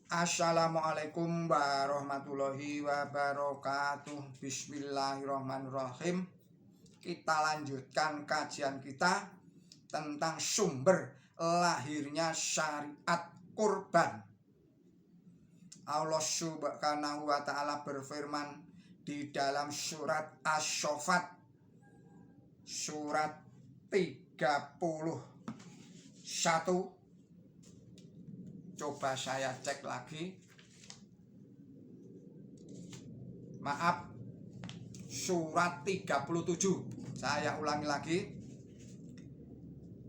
Assalamualaikum warahmatullahi wabarakatuh. Bismillahirrahmanirrahim. Kita lanjutkan kajian kita tentang sumber lahirnya syariat kurban. Allah Subhanahu wa ta'ala berfirman di dalam surat Asy-Syaffat surat 31. Coba saya cek lagi. Maaf, surat 37. Saya ulangi lagi.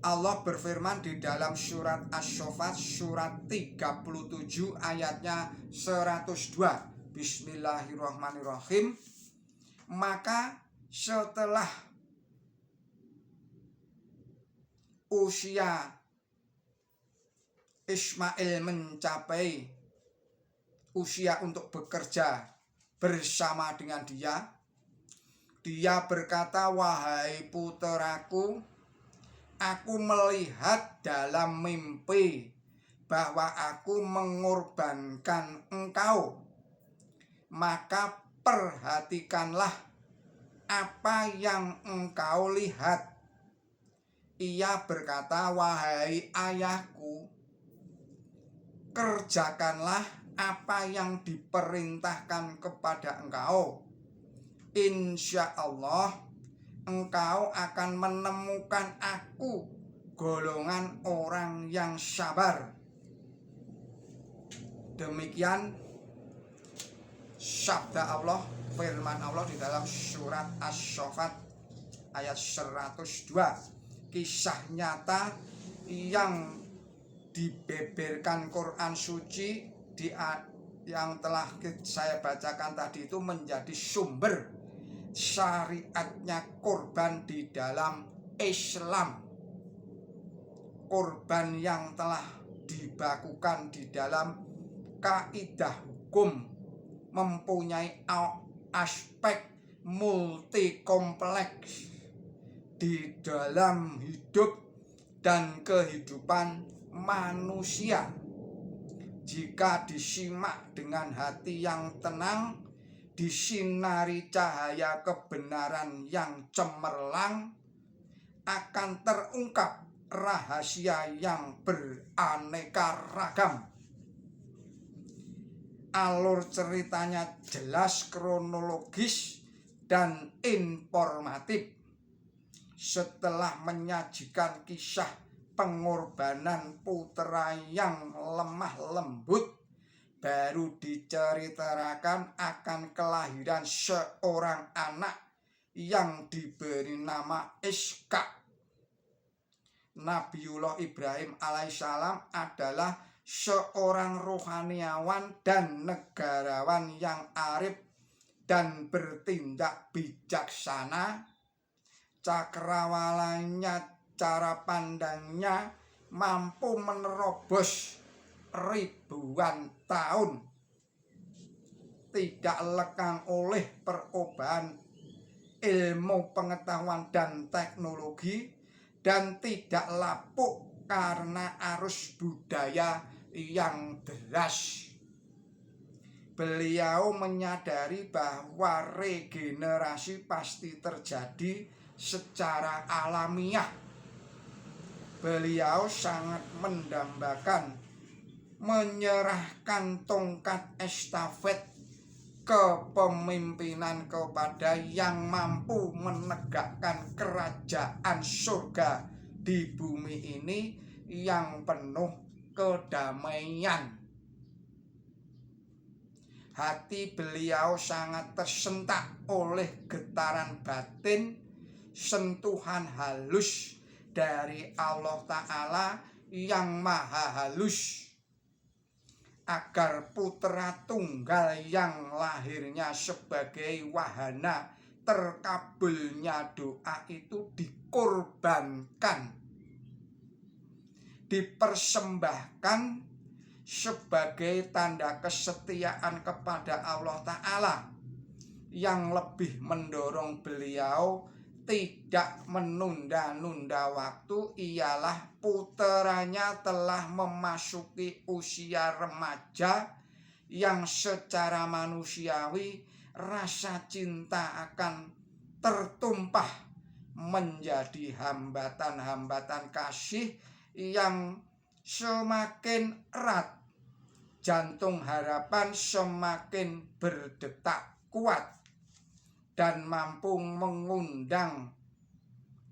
Allah berfirman di dalam surat Asy-Syaffat surat 37 ayatnya 102. Bismillahirrahmanirrahim. Maka setelah usia Ismail mencapai usia untuk bekerja bersama dengan dia berkata, "Wahai puteraku, aku melihat dalam mimpi bahwa aku mengorbankan engkau. Maka perhatikanlah apa yang engkau lihat." Ia berkata, "Wahai ayahku, kerjakanlah apa yang diperintahkan kepada engkau. Insya Allah engkau akan menemukan aku golongan orang yang sabar." Demikian sabda Allah, firman Allah di dalam surat Asy-Syaffat ayat 102. Kisah nyata yang dibeberkan Quran suci yang telah saya bacakan tadi itu menjadi sumber syariatnya kurban di dalam Islam. Kurban yang telah dibakukan di dalam kaidah hukum mempunyai aspek multi kompleks di dalam hidup dan kehidupan manusia. Jika disimak dengan hati yang tenang, disinari cahaya kebenaran yang cemerlang, akan terungkap rahasia yang beraneka ragam. Alur ceritanya jelas, kronologis, dan informatif. Setelah menyajikan kisah pengorbanan putra yang lemah lembut, baru diceritakan akan kelahiran seorang anak yang diberi nama Ishaq. Nabiullah Ibrahim alaihissalam adalah seorang rohaniawan dan negarawan yang arif dan bertindak bijaksana. Cakrawalanya, cara pandangnya mampu menerobos ribuan tahun, tidak lekang oleh perubahan ilmu pengetahuan dan teknologi, dan tidak lapuk karena arus budaya yang deras. Beliau menyadari bahwa regenerasi pasti terjadi secara alamiah. Beliau sangat mendambakan menyerahkan tongkat estafet kepemimpinan kepada yang mampu menegakkan kerajaan surga di bumi ini yang penuh kedamaian. Hati beliau sangat tersentak oleh getaran batin, sentuhan halus dari Allah Ta'ala yang maha halus, agar putra tunggal yang lahirnya sebagai wahana terkabulnya doa itu dikorbankan, dipersembahkan sebagai tanda kesetiaan kepada Allah Ta'ala, yang lebih mendorong beliau tidak menunda-nunda waktu, ialah puteranya telah memasuki usia remaja yang secara manusiawi rasa cinta akan tertumpah menjadi hambatan-hambatan kasih yang semakin erat. Jantung harapan semakin berdetak kuat dan mampu mengundang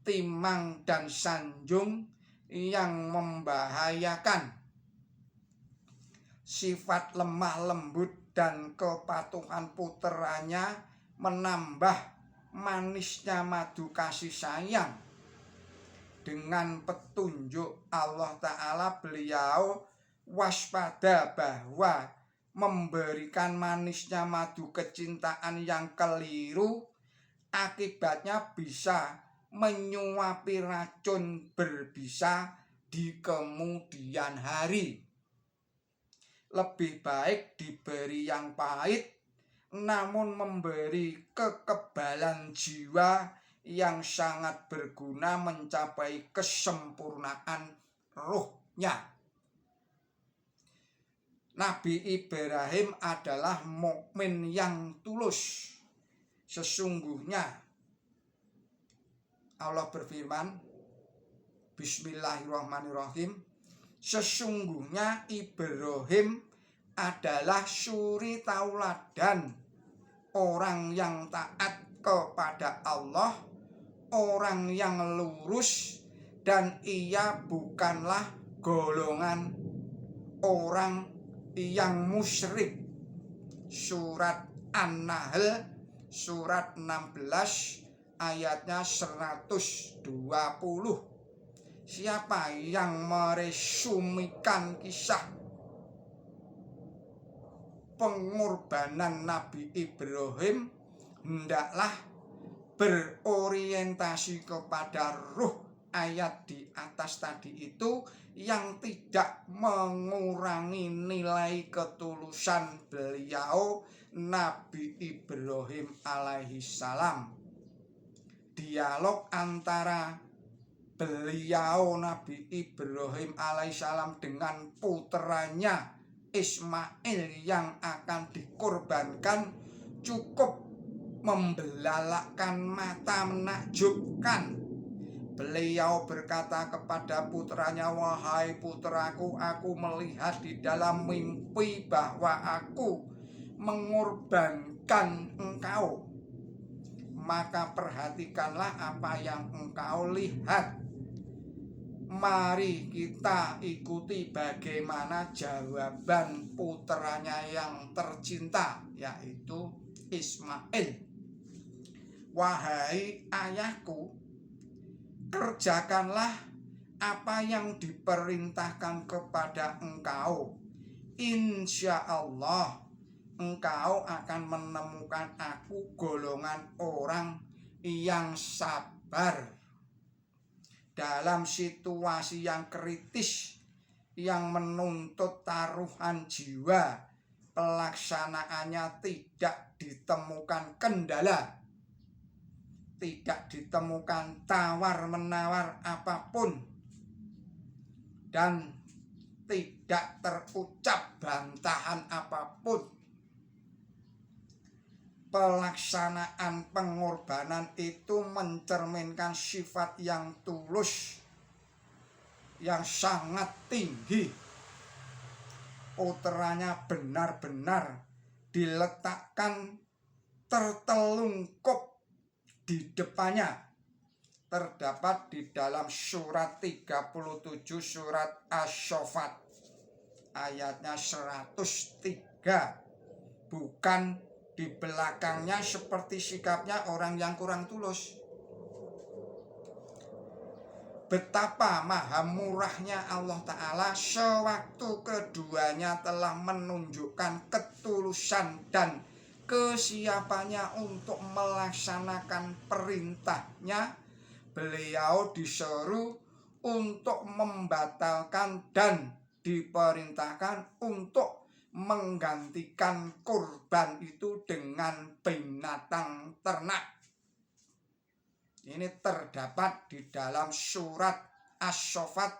timang dan sanjung yang membahayakan. Sifat lemah lembut dan kepatuhan puteranya menambah manisnya madu kasih sayang. Dengan petunjuk Allah Ta'ala, beliau waspada bahwa memberikan manisnya madu kecintaan yang keliru akibatnya bisa menyuapi racun berbisa di kemudian hari. Lebih baik diberi yang pahit namun memberi kekebalan jiwa yang sangat berguna mencapai kesempurnaan ruhnya. Nabi Ibrahim adalah mukmin yang tulus. Sesungguhnya Allah berfirman, Bismillahirrahmanirrahim, sesungguhnya Ibrahim adalah suri tauladan, orang yang taat kepada Allah, orang yang lurus, dan ia bukanlah golongan orang yang musyrik. Surat An-Nahl surat 16 ayatnya 120. Siapa yang meresumikan kisah pengorbanan Nabi Ibrahim hendaklah berorientasi kepada ruh ayat di atas tadi itu yang tidak mengurangi nilai ketulusan beliau Nabi Ibrahim alaihi salam. Dialog antara beliau Nabi Ibrahim alaihissalam dengan puteranya Ismail yang akan dikorbankan cukup membelalakkan mata, menakjubkan. Beliau berkata kepada putranya, wahai putraku, aku melihat di dalam mimpi bahwa aku mengorbankan engkau. Maka perhatikanlah apa yang engkau lihat. Mari kita ikuti bagaimana jawaban putranya yang tercinta, yaitu Ismail. Wahai ayahku, kerjakanlah apa yang diperintahkan kepada engkau. Insya Allah engkau akan menemukan aku golongan orang yang sabar. Dalam situasi yang kritis yang menuntut taruhan jiwa, pelaksanaannya tidak ditemukan kendala, tidak ditemukan tawar-menawar apapun, dan tidak terucap bantahan apapun. Pelaksanaan pengorbanan itu mencerminkan sifat yang tulus, yang sangat tinggi. Putranya benar-benar diletakkan tertelungkup di depannya. Terdapat di dalam surat 37 surat Asy-Syaffat ayatnya 103. Bukan di belakangnya seperti sikapnya orang yang kurang tulus. Betapa maha murahnya Allah Ta'ala sewaktu keduanya telah menunjukkan ketulusan dan kesiapannya untuk melaksanakan perintahnya. Beliau disuruh untuk membatalkan dan diperintahkan untuk menggantikan kurban itu dengan binatang ternak. Ini terdapat di dalam surat As-Saffat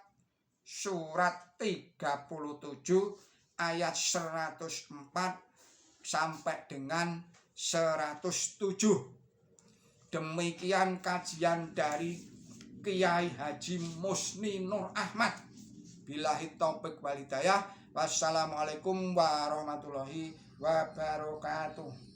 surat 37 ayat 104 sampai dengan 107. Demikian kajian dari Kiai Haji Musni Nur Ahmad. Billahi taufik wal hidayah. Wassalamualaikum warahmatullahi wabarakatuh.